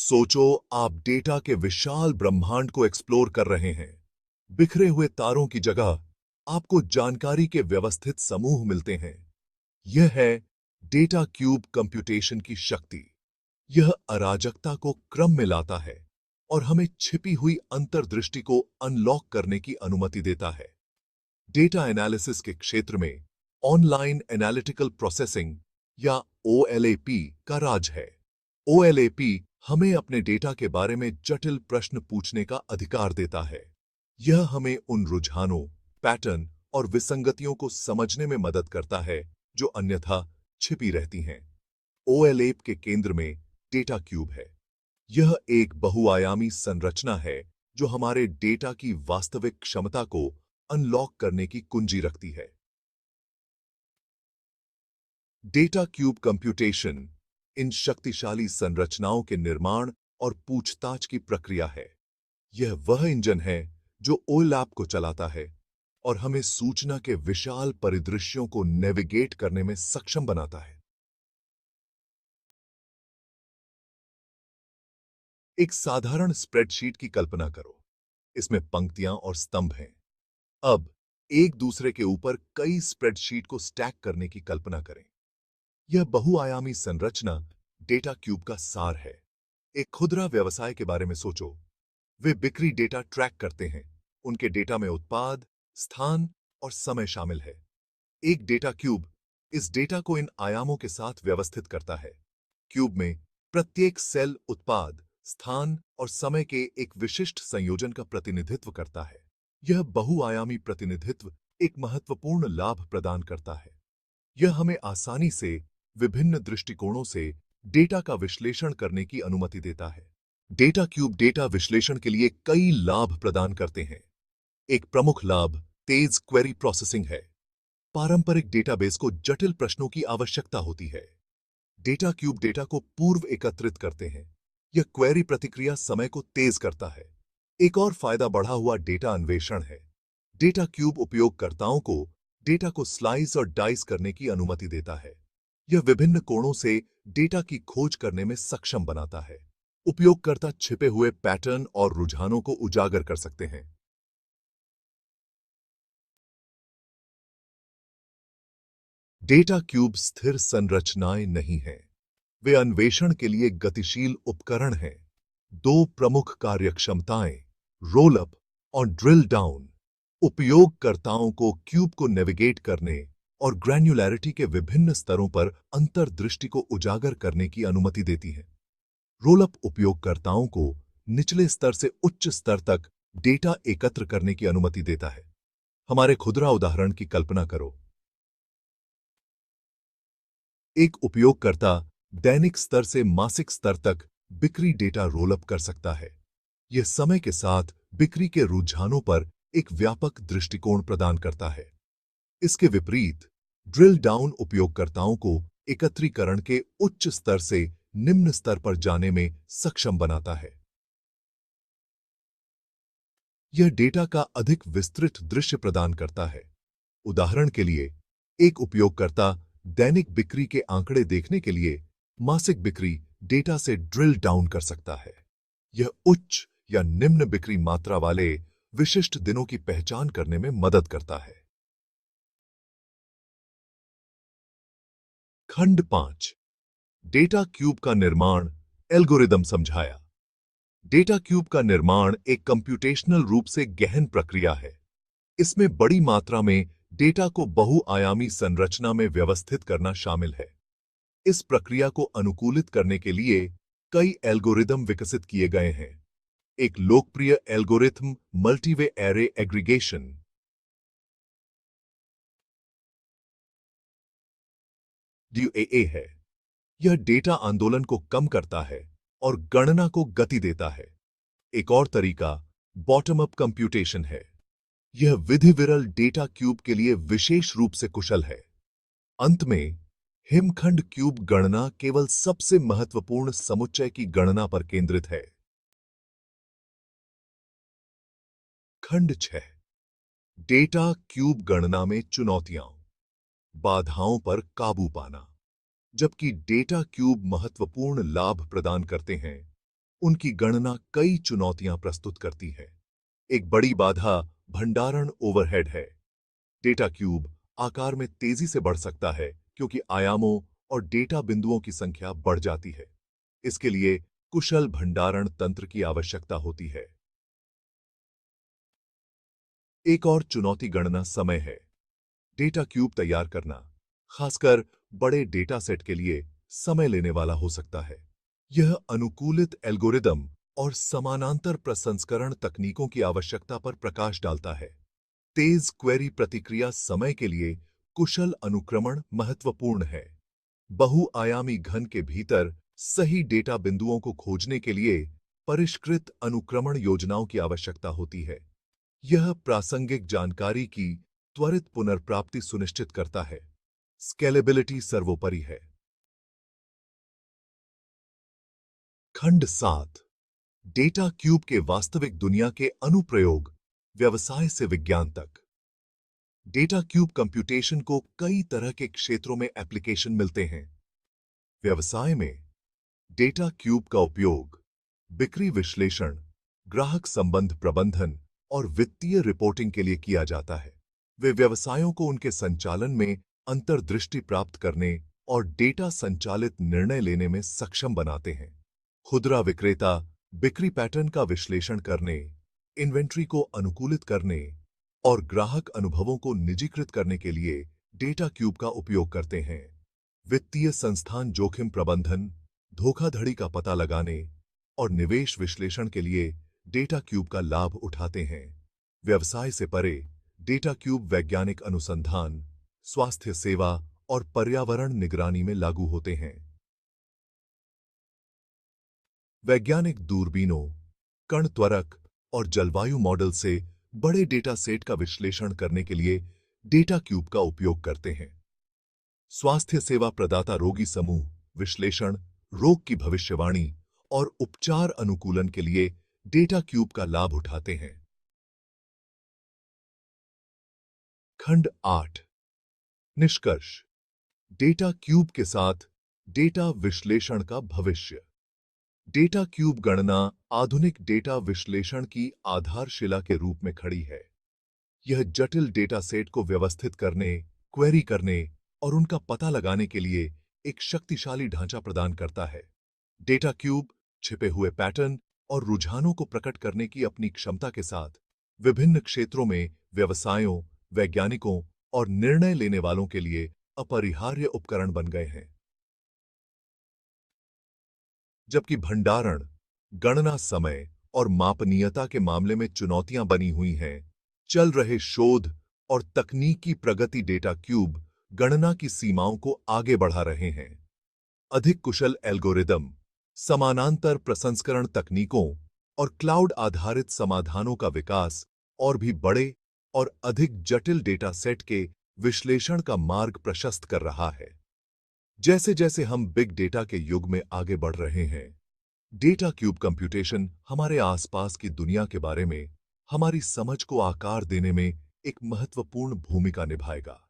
सोचो आप डेटा के विशाल ब्रह्मांड को एक्सप्लोर कर रहे हैं। बिखरे हुए तारों की जगह आपको जानकारी के व्यवस्थित समूह मिलते हैं। यह है डेटा क्यूब कंप्यूटेशन की शक्ति। यह अराजकता को क्रम में लाता है और हमें छिपी हुई अंतर्दृष्टि को अनलॉक करने की अनुमति देता है। डेटा एनालिसिस के क्षेत्र में ऑनलाइन एनालिटिकल प्रोसेसिंग या OLAP का राज है। OLAP हमें अपने डेटा के बारे में जटिल प्रश्न पूछने का अधिकार देता है। यह हमें उन रुझानों, पैटर्न और विसंगतियों को समझने में मदद करता है जो अन्यथा छिपी रहती हैं। OLAP के केंद्र में डेटा क्यूब है। यह एक बहुआयामी संरचना है जो हमारे डेटा की वास्तविक क्षमता को अनलॉक करने की कुंजी रखती है। डेटा क्यूब कंप्यूटेशन इन शक्तिशाली संरचनाओं के निर्माण और पूछताछ की प्रक्रिया है। यह वह इंजन है जो OLAP को चलाता है और हमें सूचना के विशाल परिदृश्यों को नेविगेट करने में सक्षम बनाता है। एक साधारण स्प्रेडशीट की कल्पना करो। इसमें पंक्तियां और स्तंभ हैं। अब एक दूसरे के ऊपर कई स्प्रेडशीट को स्टैक करने की कल्पना करें। यह बहुआयामी संरचना डेटा क्यूब का सार है। एक खुदरा व्यवसाय के बारे में सोचो। वे बिक्री डेटा ट्रैक करते हैं। उनके डेटा में उत्पाद, स्थान और समय शामिल है। एक डेटा क्यूब इस डेटा को इन आयामों के साथ व्यवस्थित करता है। क्यूब में प्रत्येक सेल उत्पाद, स्थान और समय के एक विशिष्ट संयोजन का प्रतिनिधित्व करता है। यह बहुआयामी प्रतिनिधित्व एक महत्वपूर्ण लाभ प्रदान करता है। यह हमें आसानी से विभिन्न दृष्टिकोणों से डेटा का विश्लेषण करने की अनुमति देता है। डेटा क्यूब डेटा विश्लेषण के लिए कई लाभ प्रदान करते हैं। एक प्रमुख लाभ तेज क्वेरी प्रोसेसिंग है। पारंपरिक डेटाबेस को जटिल प्रश्नों की आवश्यकता होती है। डेटा क्यूब डेटा को पूर्व एकत्रित करते हैं। यह क्वेरी प्रतिक्रिया समय को तेज करता है। एक और फायदा बढ़ा हुआ डेटा अन्वेषण है। डेटा क्यूब उपयोगकर्ताओं को डेटा को स्लाइस और डाइस करने की अनुमति देता है। यह विभिन्न कोणों से डेटा की खोज करने में सक्षम बनाता है। उपयोगकर्ता छिपे हुए पैटर्न और रुझानों को उजागर कर सकते हैं। डेटा क्यूब स्थिर संरचनाएं नहीं हैं। वे अन्वेषण के लिए गतिशील उपकरण हैं। दो प्रमुख कार्यक्षमताएं, रोल अप और ड्रिल डाउन, उपयोगकर्ताओं को क्यूब को नेविगेट करने और ग्रैन्युलैरिटी के विभिन्न स्तरों पर अंतर्दृष्टि को उजागर करने की अनुमति देती हैं। रोल अप उपयोगकर्ताओं को निचले स्तर से उच्च स्तर तक डेटा एकत्र करने की अनुमति देता है। हमारे खुदरा उदाहरण की कल्पना करो। एक उपयोगकर्ता दैनिक स्तर से मासिक स्तर तक बिक्री डेटा रोलअप कर सकता है। यह समय के साथ बिक्री के रुझानों पर एक व्यापक दृष्टिकोण प्रदान करता है। इसके विपरीत ड्रिल डाउन उपयोगकर्ताओं को एकत्रीकरण के उच्च स्तर से निम्न स्तर पर जाने में सक्षम बनाता है। यह डेटा का अधिक विस्तृत दृश्य प्रदान करता है। उदाहरण के लिए, एक उपयोगकर्ता दैनिक बिक्री के आंकड़े देखने के लिए मासिक बिक्री डेटा से ड्रिल डाउन कर सकता है। यह उच्च या निम्न बिक्री मात्रा वाले विशिष्ट दिनों की पहचान करने में मदद करता है। खंड 5 डेटा क्यूब का निर्माण, एल्गोरिदम समझाया। डेटा क्यूब का निर्माण एक कंप्यूटेशनल रूप से गहन प्रक्रिया है। इसमें बड़ी मात्रा में डेटा को बहुआयामी संरचना में व्यवस्थित करना शामिल है। इस प्रक्रिया को अनुकूलित करने के लिए कई एल्गोरिदम विकसित किए गए हैं। एक लोकप्रिय algorithm multiway array aggregation DAA है। यह डेटा आंदोलन को कम करता है और गणना को गति देता है। एक और तरीका बॉटम अप कंप्यूटेशन है। यह विधि विरल डेटा क्यूब के लिए विशेष रूप से कुशल है। अंत में हिमखंड क्यूब गणना केवल सबसे महत्वपूर्ण समुच्चय की गणना पर केंद्रित है। खंड 6 डेटा क्यूब गणना में चुनौतियां, बाधाओं पर काबू पाना। जबकि डेटा क्यूब महत्वपूर्ण लाभ प्रदान करते हैं, उनकी गणना कई चुनौतियां प्रस्तुत करती है। एक बड़ी बाधा भंडारण ओवरहेड है। डेटा क्यूब आकार में तेजी से बढ़ सकता है क्योंकि आयामों और डेटा बिंदुओं की संख्या बढ़ जाती है। इसके लिए कुशल भंडारण तंत्र की आवश्यकता होती है। एक और चुनौती गणना समय है। डेटा क्यूब तैयार करना, खासकर बड़े डेटा सेट के लिए, समय लेने वाला हो सकता है। यह अनुकूलित एल्गोरिदम और समानांतर प्रसंस्करण तकनीकों की आवश्यकता पर प्रकाश डालता है। तेज क्वेरी प्रतिक्रिया समय के लिए कुशल अनुक्रमण महत्वपूर्ण है। बहुआयामी घन के भीतर सही डेटा बिंदुओं को खोजने के लिए परिष्कृत अनुक्रमण योजनाओं की आवश्यकता होती है। यह प्रासंगिक जानकारी की त्वरित पुनर्प्राप्ति सुनिश्चित करता है। स्केलेबिलिटी सर्वोपरि है। खंड 7। डेटा क्यूब के वास्तविक दुनिया के अनुप्रयोग, व्यवसाय से विज्ञान तक। डेटा क्यूब कंप्यूटेशन को कई तरह के क्षेत्रों में एप्लीकेशन मिलते हैं। व्यवसाय में डेटा क्यूब का उपयोग बिक्री विश्लेषण, ग्राहक संबंध प्रबंधन और वित्तीय रिपोर्टिंग के लिए किया जाता है। वे व्यवसायों को उनके संचालन में अंतर्दृष्टि प्राप्त करने और डेटा संचालित निर्णय लेने में सक्षम बनाते हैं। खुदरा विक्रेता बिक्री पैटर्न का विश्लेषण करने, इन्वेंट्री को अनुकूलित करने और ग्राहक अनुभवों को निजीकृत करने के लिए डेटा क्यूब का उपयोग करते हैं। वित्तीय संस्थान जोखिम प्रबंधन, धोखाधड़ी का पता लगाने और निवेश विश्लेषण के लिए डेटा क्यूब का लाभ उठाते हैं। व्यवसाय से परे डेटा क्यूब वैज्ञानिक अनुसंधान, स्वास्थ्य सेवा और पर्यावरण निगरानी में लागू होते हैं। वैज्ञानिक दूरबीनों, कण त्वरक और जलवायु मॉडल से बड़े डेटा सेट का विश्लेषण करने के लिए डेटा क्यूब का उपयोग करते हैं। स्वास्थ्य सेवा प्रदाता रोगी समूह विश्लेषण, रोग की भविष्यवाणी और उपचार अनुकूलन के लिए डेटा क्यूब का लाभ उठाते हैं। खंड 8। निष्कर्ष। डेटा क्यूब के साथ डेटा विश्लेषण का भविष्य। डेटा क्यूब गणना आधुनिक डेटा विश्लेषण की आधारशिला के रूप में खड़ी है। यह जटिल डेटा सेट को व्यवस्थित करने, क्वेरी करने और उनका पता लगाने के लिए एक शक्तिशाली ढांचा प्रदान करता है। डेटा क्यूब छिपे हुए पैटर्न और रुझानों को प्रकट करने की अपनी क्षमता के साथ विभिन्न क्षेत्रों में व्यवसायों, वैज्ञानिकों और निर्णय लेने वालों के लिए अपरिहार्य उपकरण बन गए हैं। जबकि भंडारण, गणना समय और मापनीयता के मामले में चुनौतियां बनी हुई हैं, चल रहे शोध और तकनीकी प्रगति डेटा क्यूब गणना की सीमाओं को आगे बढ़ा रहे हैं। अधिक कुशल एल्गोरिदम, समानांतर प्रसंस्करण तकनीकों और क्लाउड आधारित समाधानों का विकास और भी बड़े और अधिक जटिल डेटा सेट के विश्लेषण का मार्ग प्रशस्त कर रहा है। जैसे जैसे हम बिग डेटा के युग में आगे बढ़ रहे हैं, डेटा क्यूब कंप्यूटेशन हमारे आसपास की दुनिया के बारे में हमारी समझ को आकार देने में एक महत्वपूर्ण भूमिका निभाएगा।